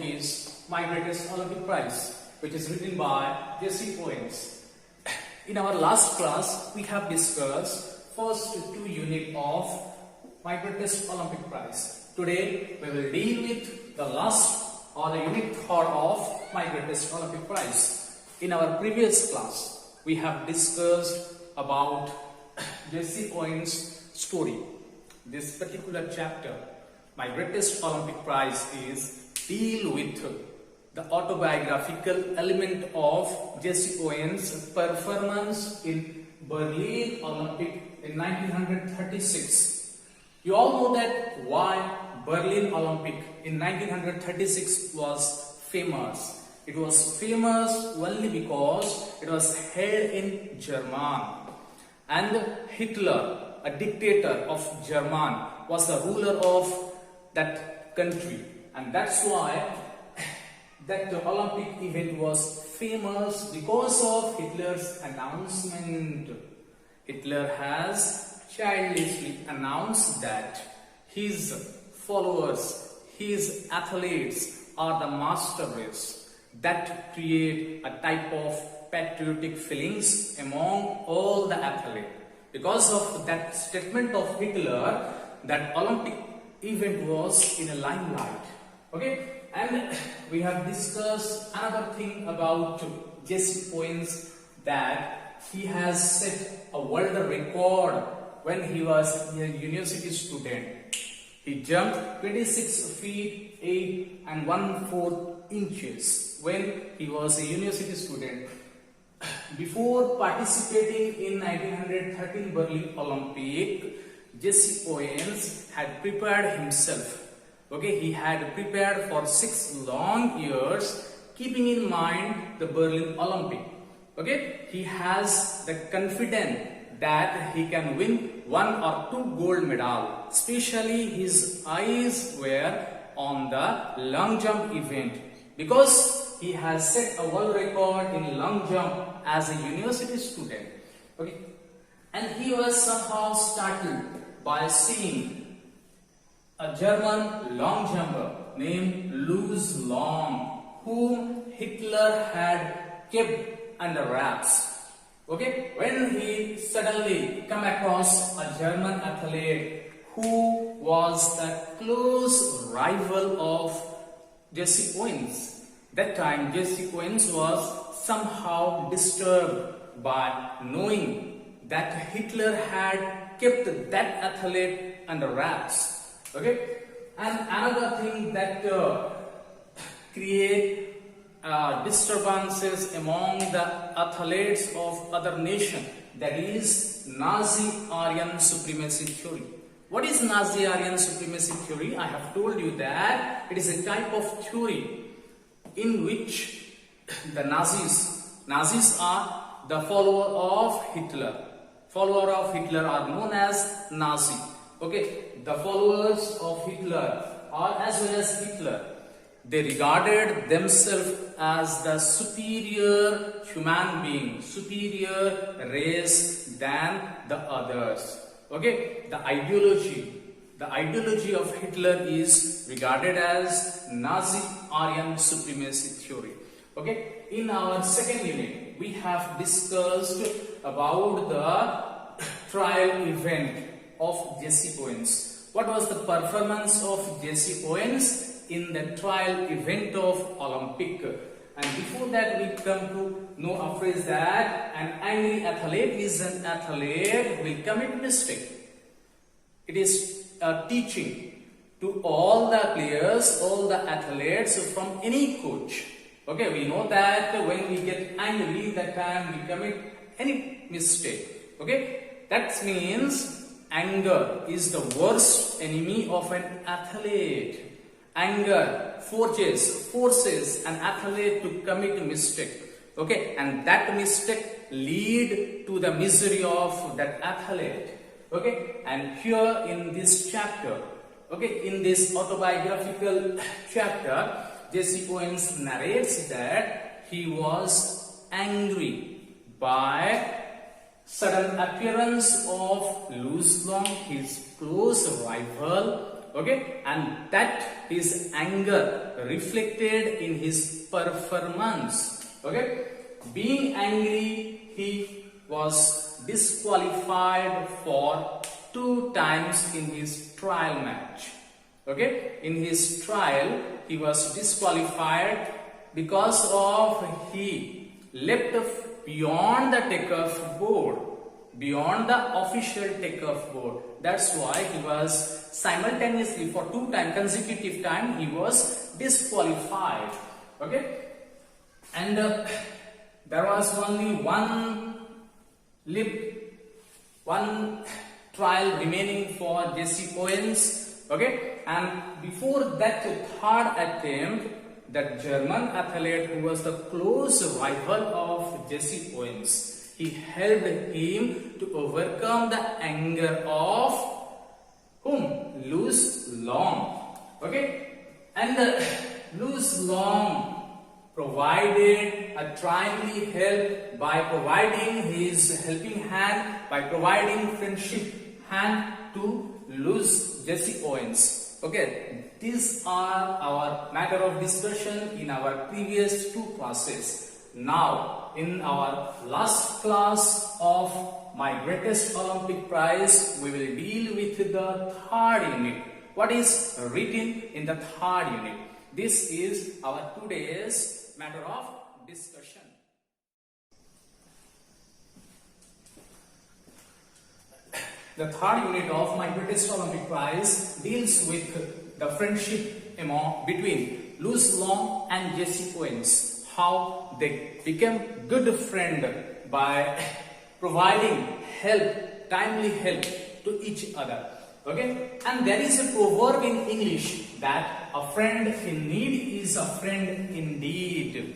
is My Greatest Olympic Prize, which is written by Jesse Owens. In our last class, we have discussed first two units of My Greatest Olympic Prize. Today, we will deal with the last or the unit 3 of My Greatest Olympic Prize. In our previous class, we have discussed about Jesse Owens' story. This particular chapter, My Greatest Olympic Prize, is deal with the autobiographical element of Jesse Owens' performance in Berlin Olympic in 1936. You all know that why Berlin Olympic in 1936 was famous. It was famous only because it was held in Germany, and Hitler, a dictator of Germany, was the ruler of that country, and that's why that Olympic event was famous because of Hitler's announcement. Hitler has childishly announced that his followers, his athletes are the master race that create a type of patriotic feelings among all the athletes. Because of that statement of Hitler, that Olympic event was in a limelight. Okay, and we have discussed another thing about Jesse Owens, that he has set a world record when he was a university student. He jumped 26 feet 8 and 1/4 inches when he was a university student. Before participating in 1913 Berlin Olympic, Jesse Owens had prepared himself. Okay, he had prepared for 6 long years, keeping in mind the Berlin Olympic. Okay, he has the confidence that he can win 1 or 2 gold medals. Especially his eyes were on the long jump event, because he has set a world record in long jump as a university student. Okay, and he was somehow startled by seeing a German long jumper named Louis Long, whom Hitler had kept under wraps. Okay, when he suddenly come across a German athlete who was the close rival of Jesse Owens. That time Jesse Owens was somehow disturbed by knowing that Hitler had kept that athlete under wraps. Okay, and another thing that create disturbances among the athletes of other nations, that is Nazi Aryan supremacy theory. What is Nazi Aryan supremacy theory? I have told you that it is a type of theory in which the Nazis are the follower of Hitler. Follower of Hitler are known as Nazi. Okay, the followers of Hitler, or as well as Hitler, they regarded themselves as the superior human being, superior race than the others. Okay, the ideology of Hitler is regarded as Nazi Aryan supremacy theory. Okay, in our second unit, we have discussed about the trial event of Jesse Owens. What was the performance of Jesse Owens in the trial event of Olympic? And before that, we come to know a phrase that an angry athlete is an athlete who will commit mistake. It is a teaching to all the players, all the athletes from any coach. Okay, we know that when we get angry, that time we commit any mistake. Okay, that means anger is the worst enemy of an athlete. Anger forces an athlete to commit a mistake. Okay, and that mistake lead to the misery of that athlete. Okay, and here in this chapter, okay, in this autobiographical chapter, Jesse Owens narrates that he was angry by sudden appearance of Louis Long, his close rival, Okay, and that his anger reflected in his performance. Okay, being angry, he was disqualified for 2 times in his trial match. Okay, in his trial, he was disqualified because of he leapt beyond the takeoff board, beyond the official takeoff board. That's why he was simultaneously for 2 times consecutive time he was disqualified. Okay, and there was only one trial remaining for Jesse Owens. Okay, and before that 3rd attempt, the German athlete who was the close rival of Jesse Owens, he helped him to overcome the anger of whom? Louis Long. Okay, and Louis Long provided a timely help by providing his helping hand, by providing friendship hand to Jesse Owens. Okay, these are our matter of discussion in our previous 2 classes. Now, in our last class of my greatest Olympic prize, we will deal with the 3rd unit. What is written in the 3rd unit? This is our today's matter of discussion. The 3rd unit of my greatest Olympic prize deals with the friendship between Louis Long and Jesse Owens. How they became good friends by providing help, timely help to each other. Okay, and there is a proverb in English that a friend in need is a friend indeed.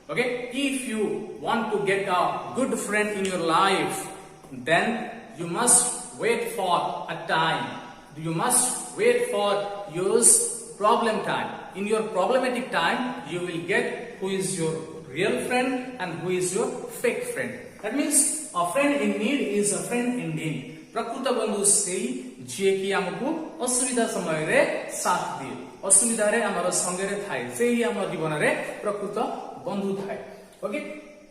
Okay, if you want to get a good friend in your life, then you must wait for a time. You must wait for your problem time. In your problematic time, you will get who is your real friend and who is your fake friend. That means a friend in need is a friend indeed. प्रकृत बंधु से जे कि हमको असुविधा समय रे साथ दिए, असुविधा रे हमर संगे रे थाए, से ही हमर जीवन रे प्रकृत बंधु थाए. Okay,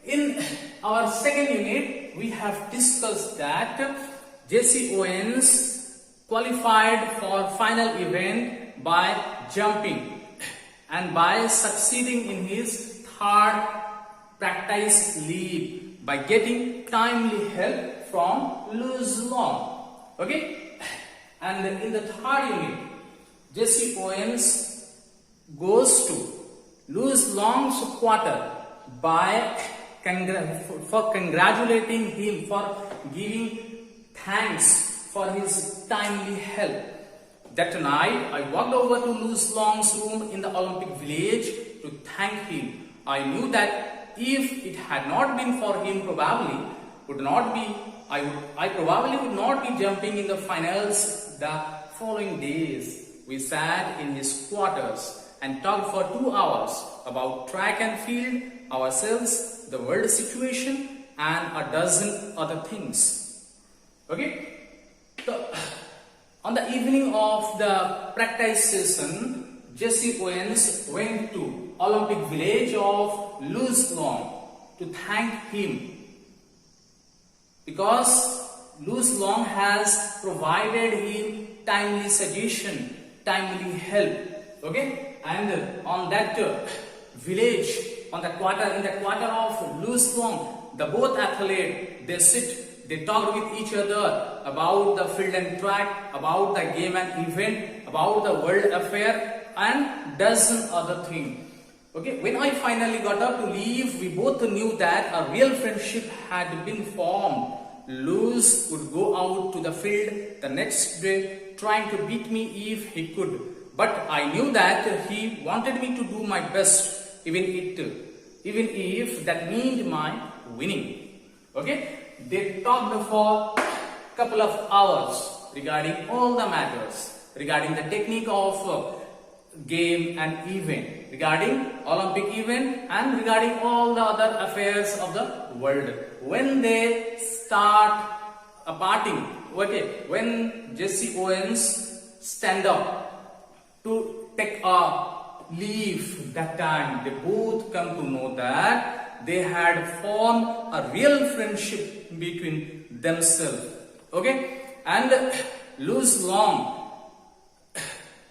in our second unit we have discussed that Jesse Owens qualified for final event by jumping and by succeeding in his 3rd practice lead by getting timely help from Louis Long. Okay, and in the 3rd unit, Jesse Owens goes to Louis Long's quarter by congratulating him, for giving thanks for his timely help. That night, I walked over to Louis Long's room in the Olympic Village to thank him. I knew that if it had not been for him, I probably would not be jumping in the finals the following days. We sat in his quarters and talked for 2 hours about track and field, ourselves, the world situation, and a dozen other things. Okay? So, on the evening of the practice session, Jesse Owens went to Olympic Village of Louis Long to thank him, because Louis Long has provided him timely suggestion, timely help. Okay, and on that village, in the quarter of Louis Long, the both athletes, they sit, they talk with each other about the field and track, about the game and event, about the world affair, and dozen other things. Okay, when I finally got up to leave, we both knew that a real friendship had been formed. Louis would go out to the field the next day trying to beat me if he could. But I knew that he wanted me to do my best, even if that meant my winning. Okay, they talked for a couple of hours regarding all the matters, regarding the technique of game and event, regarding Olympic event, and regarding all the other affairs of the world. When they start parting, okay, when Jesse Owens stand up to take a leave. That time they both come to know that they had formed a real friendship between themselves. Okay, and Luz Long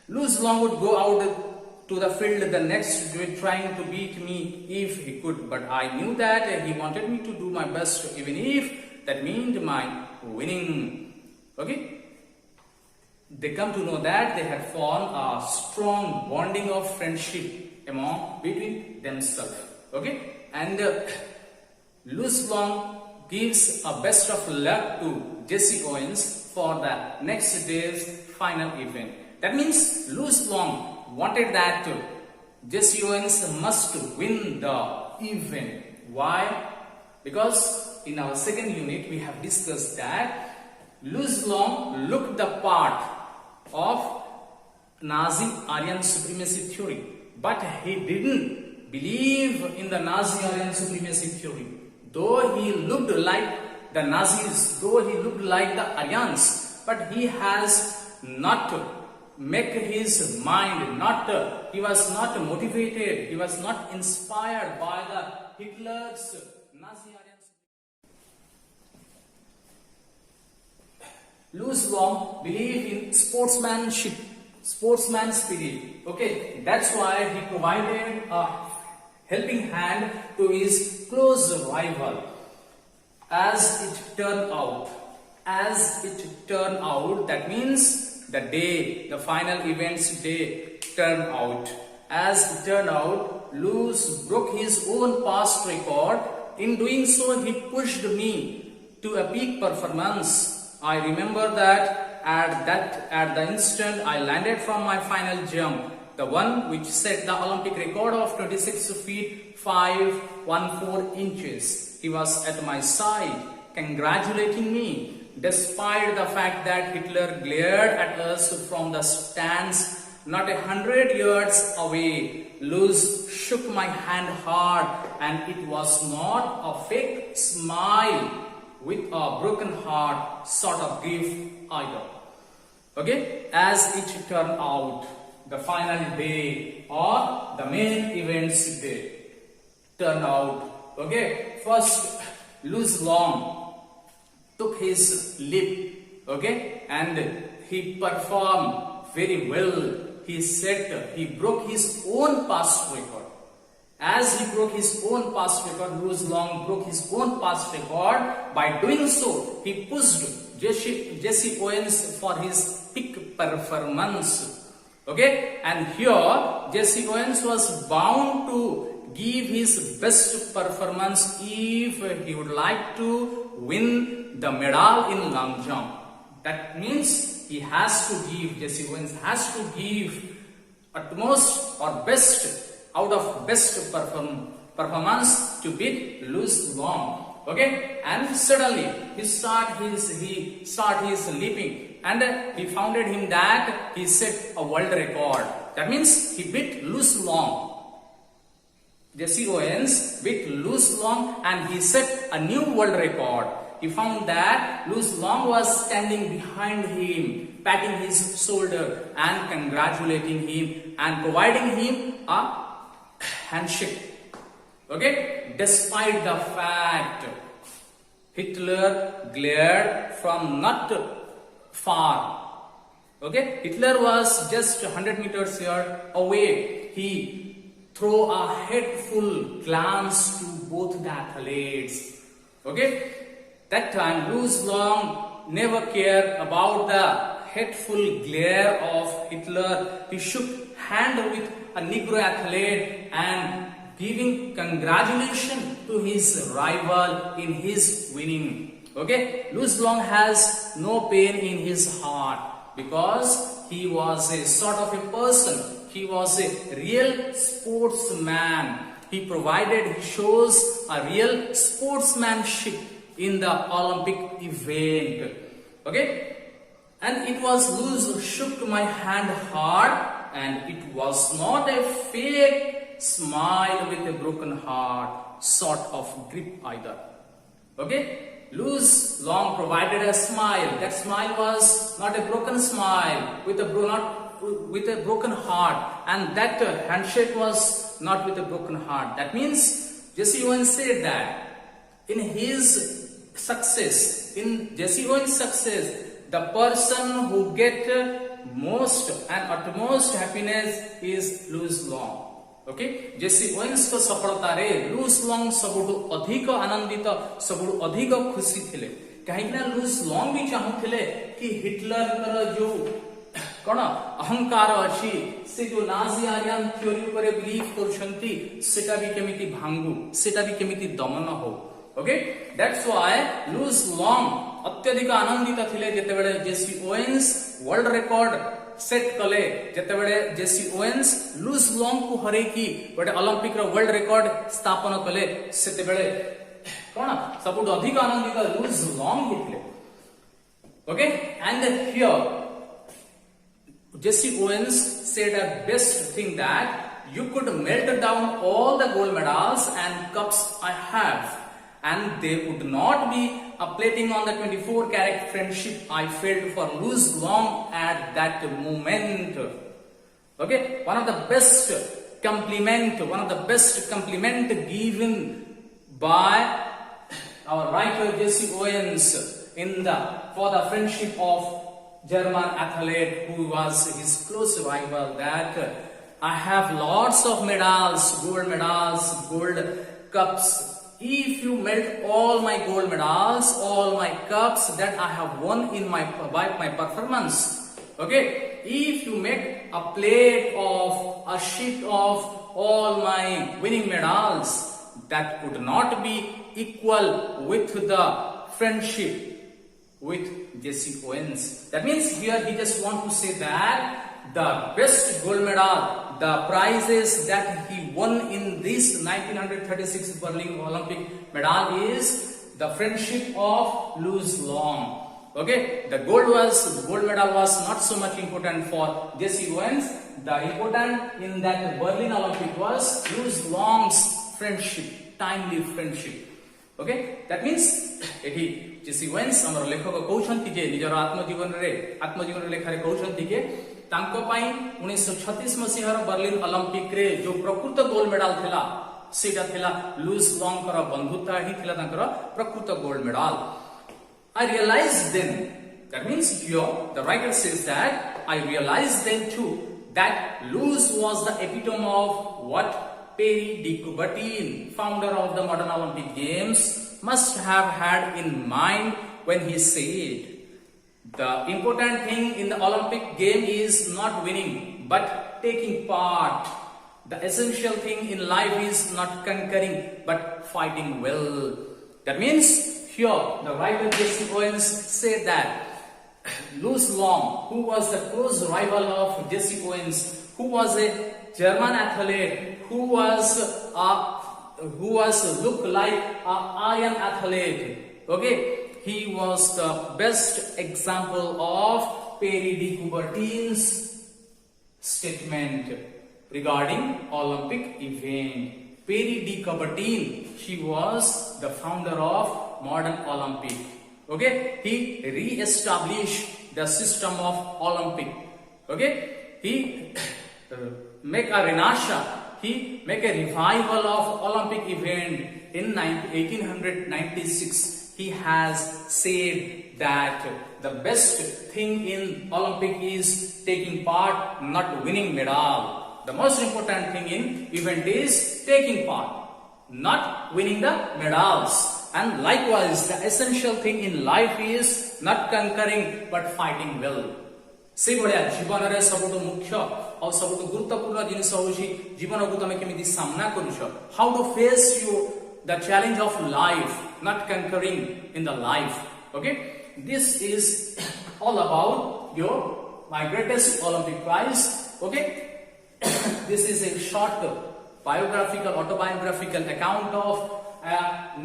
would go out to the field the next day trying to beat me if he could, but I knew that he wanted me to do my best even if that meant my winning. Okay, they come to know that they had formed a strong bonding of friendship between themselves. Okay, and Luz Long gives a best of luck to Jesse Owens for the next day's final event. That means Luz Long wanted that Jesse Owens must win the event. Why? Because in our second unit we have discussed that Luz Long looked the part of Nazi Aryan supremacy theory, but he didn't believe in the Nazi Aryan supremacy theory. Though he looked like the Nazis, though he looked like the Aryans, but he has not make his mind he was not motivated, he was not inspired by the Hitler's Nazi Aryan. Luz Long believed in sportsmanship, sportsman spirit. Okay, that's why he provided a helping hand to his close rival. As it turned out, that means the final events day turned out. As it turned out, Luz broke his own past record. In doing so, he pushed me to a peak performance. I remember that at the instant I landed from my final jump, the one which set the Olympic record of 26 feet 5'14" inches. He was at my side, congratulating me. Despite the fact that Hitler glared at us from the stands not 100 yards away, Luz shook my hand hard, and it was not a fake smile with a broken heart sort of grief either. Okay, as it turned out, the final day or the main events day turned out. Okay, first Luz Long took his leap, okay, and he performed very well. He broke his own past record. As he broke his own past record, Luz Long broke his own past record. By doing so, he pushed Jesse Owens for his peak performance. Okay, and here Jesse Owens was bound to give his best performance if he would like to win the medal in long jump. That means he has to give, Jesse Owens has to give utmost or best out of best performance to beat Luz Long. Okay, and suddenly he start his leaping, and he found him that he set a world record. That means he beat Luz Long. Jesse Owens beat Luz Long and he set a new world record. He found that Luz Long was standing behind him, patting his shoulder and congratulating him and providing him a handshake. Okay, despite the fact Hitler glared from not far. Okay, Hitler was just 100 meters here away. He threw a hateful glance to both the athletes. Okay, that time Luz Long never cared about the hateful glare of Hitler. He shook hand with a Negro athlete and giving congratulations to his rival in his winning. Okay, Luz Long has no pain in his heart because he was a sort of a person. He was a real sportsman. He shows a real sportsmanship in the Olympic event. Okay, and it was Luz who shook my hand hard, and it was not a fake smile with a broken heart sort of grip either. Okay, Louis Long provided a smile. That smile was not a broken smile with a broken heart, and that handshake was not with a broken heart. That means Jesse Owens said that in his success, in Jesse Owens' success, the person who get most and utmost happiness is Louis Long. Okay JC Owens को सफलता रे Louis long सबुठु अधिक आनंदित सबुठु अधिक खुशी थिले काहे ना लुइस लॉन्ग भी चाहुथिले कि हिटलर कर जो कोन अहंकार अछि से जो नाजी आर्यन थ्योरी ऊपर बिलीव करछंती सेटा भी केमिति भांगु सेटा भी केमिति दमन हो okay that's why Luz Long अत्यधिक आनंदित थिले जेते बेले Jesse Owens world record set कले जेते बेले जेसी ओवेन्स लुइस लॉन्ग को हरे की गोटे ओलंपिक रो वर्ल्ड रिकॉर्ड स्थापन कले सेते बेले कोन सबुठ अधिक आनंदित लुइस लॉन्ग हितले okay and here Jesse Owens said a best thing that you could melt down all the gold medals and cups I have, and they would not be a plating on the 24-carat friendship I felt for Louis Long at that moment. Okay, one of the best compliment given by our writer Jesse Owens for the friendship of German athlete who was his close rival, that I have lots of medals, gold cups. If you melt all my gold medals, all my cups that I have won by my performance, okay, if you make a plate of a sheet of all my winning medals, that could not be equal with the friendship with Jesse Owens. That means here he just want to say that the best gold medal, the prizes that he won in this 1936 Berlin Olympic medal is the friendship of Louis Long. Okay, the gold medal was not so much important for Jesse Owens. The important in that Berlin Olympic was Louis Long's friendship, timely friendship. Okay, that means एठी जेसी Owens हमर लेखक कहउछंती जे निजर आत्मजीवन लेखारे कहउछंती के तांको पई 1936 मसीहार Berlin Olympic रे जो प्रकृत गोल्ड मेडल थिला सेटा थिला लुइस लॉन्ग कर बंधुता ही थिला तांकर प्रकृत gold medal I realized then, that means here the writer says that I realized then too that Louis was the epitome of what Perry de Coubertin, founder of the modern Olympic Games, must have had in mind when he said, the important thing in the Olympic game is not winning, but taking part. The essential thing in life is not conquering, but fighting well. That means, here, the writer Jesse Owens said that Louis Long, who was the close rival of Jesse Owens, who was a German athlete, who looked like an iron athlete. Okay, he was the best example of Perry de Coubertin's statement regarding Olympic event. Perry de Coubertin, she was the founder of modern Olympic. Okay, he re-established the system of Olympic. Okay, he make a renaissance. He make a revival of Olympic event in 1896. He has said that the best thing in Olympic is taking part, not winning medal. The most important thing in event is taking part, not winning the medals. And likewise, the essential thing in life is not conquering but fighting well. से भलिया जीवन रे सबुठु मुख्य और सबुठु गुरुत्वपूर्ण जिनिस होछि जीवन को तमे केमिति सामना करूछ how to face you the challenge of life not conquering in the life okay this is all about your my greatest Olympic prize okay this is a short biographical autobiographical account of a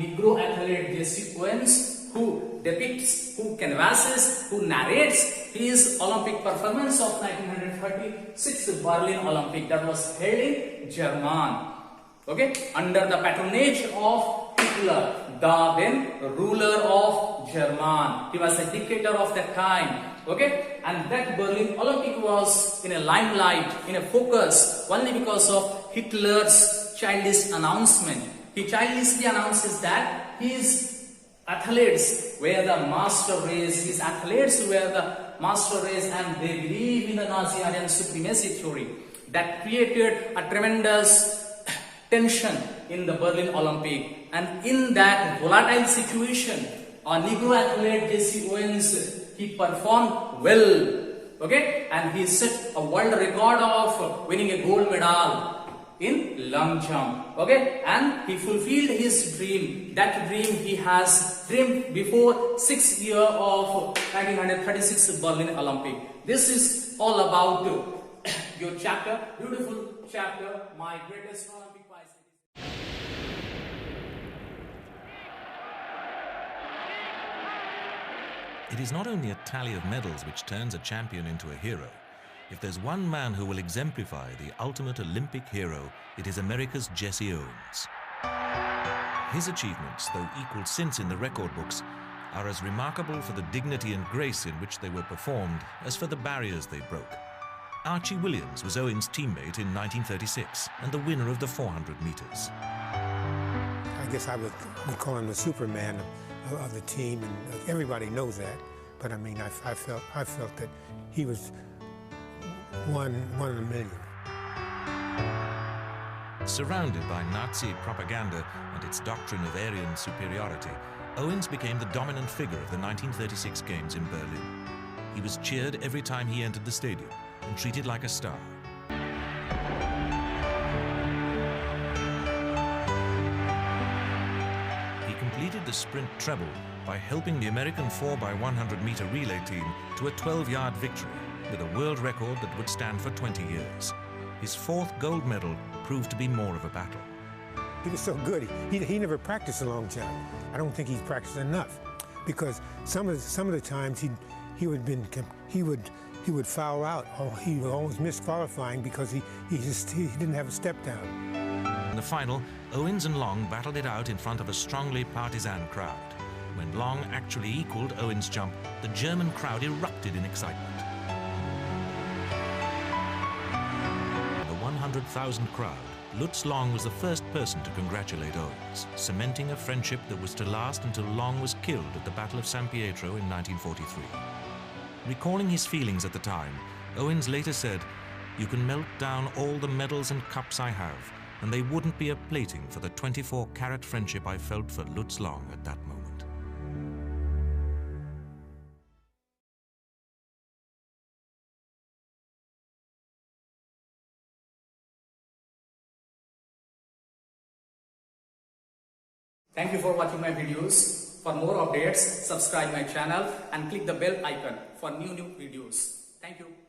Negro athlete Jesse Owens who depicts, who canvasses, who narrates his Olympic performance of 1936 Berlin Olympic that was held in Germany. Okay, under the patronage of Hitler, the then ruler of Germany. He was a dictator of that time. Okay, and that Berlin Olympic was in a limelight, in a focus, only because of Hitler's childish announcement. He childishly announces that his athletes were the master race, his athletes were the master race, and they believe in the Nazi-Aryan supremacy theory. That created a tremendous tension in the Berlin Olympic, and in that volatile situation, a Negro athlete Jesse Owens, he performed well, okay, and he set a world record of winning a gold medal in long jump, okay, and he fulfilled his dream. That dream he has dreamed before 6 years of 1936 Berlin Olympic. This is all about your chapter, beautiful chapter, my greatest Olympic prize. It is not only a tally of medals which turns a champion into a hero. If there's one man who will exemplify the ultimate Olympic hero, it is America's Jesse Owens. His achievements, though equalled since in the record books, are as remarkable for the dignity and grace in which they were performed as for the barriers they broke. Archie Williams was Owens' teammate in 1936 and the winner of the 400 meters. I guess I would call him the Superman of the team, and everybody knows that. But I mean, I felt that he was one in a million. Surrounded by Nazi propaganda and its doctrine of Aryan superiority, Owens became the dominant figure of the 1936 Games in Berlin. He was cheered every time he entered the stadium and treated like a star. He completed the sprint treble by helping the American 4x100 meter relay team to a 12-yard victory with a world record that would stand for 20 years. His fourth gold medal proved to be more of a battle. He was so good. He never practiced a long jump. I don't think he's practiced enough, because some of the times he would foul out, or he would always miss qualifying because he didn't have a step down. In the final, Owens and Long battled it out in front of a strongly partisan crowd. When Long actually equaled Owens' jump, the German crowd erupted in excitement. In the 100,000 crowd, Lutz Long was the first person to congratulate Owens, cementing a friendship that was to last until Long was killed at the Battle of San Pietro in 1943. Recalling his feelings at the time, Owens later said, "You can melt down all the medals and cups I have, and they wouldn't be a plating for the 24-carat friendship I felt for Lutz Long at that moment." Thank you for watching my videos. For more updates, subscribe my channel and click the bell icon for new videos. Thank you.